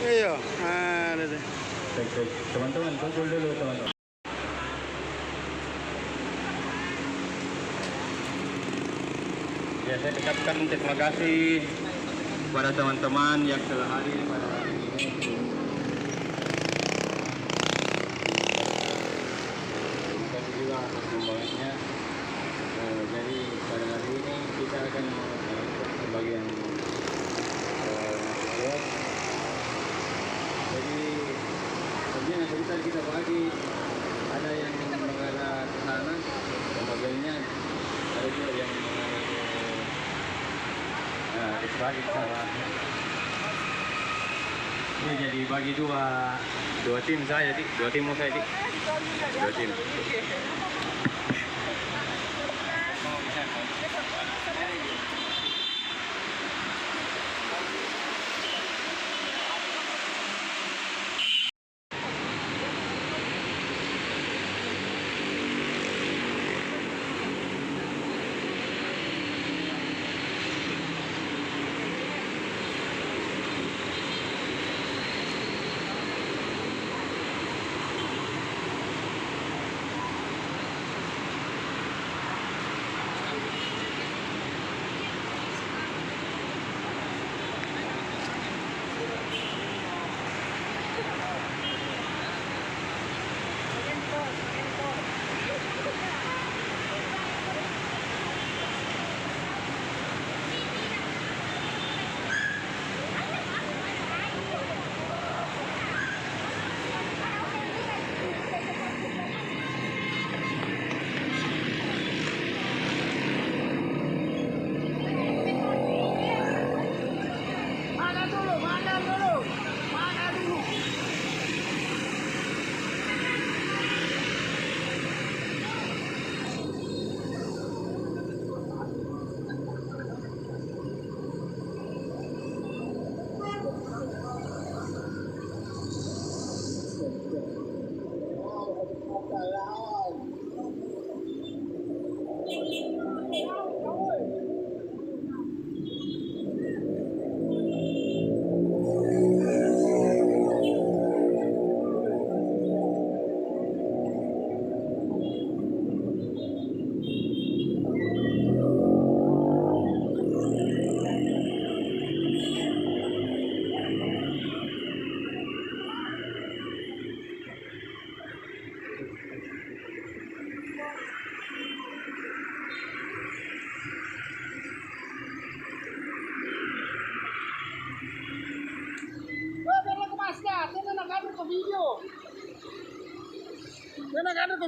Iya, ada deh. Cek. Teman-teman, kumpul dulu teman-teman. Ya, saya ucapkan terima kasih kepada teman-teman yang telah hadir pada hari ini. Terima kasih juga atas sumbangannya. Jadi pada hari ini kita akan pembagian nasi. Jadi sebenarnya bisa kita bagi, ada yang mengarah ke sana pembagiannya, ada juga yang mengarah ke dibagi ke sana. Ini jadi bagi dua tim saya, dua tim saya, dua tim.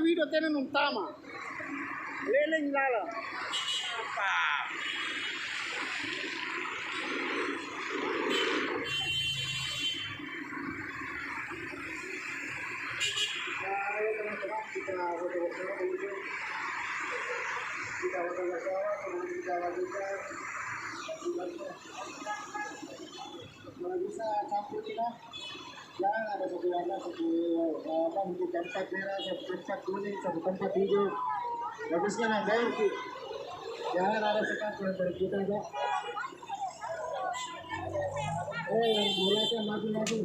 Video tienen un tama. Leleng lala. Apa? Ayo teman-teman kita foto-foto dulu. Kita foto-foto, kemudian kita lanjutkan. Kalau bisa campur kita. Jangan ada satu warna, satu tempat merah, satu tempat kuning, satu tempat hijau. Bagusnya nambah. Jangan ada satu yang berbeda, Pak. Yang mulai kan maju-maju.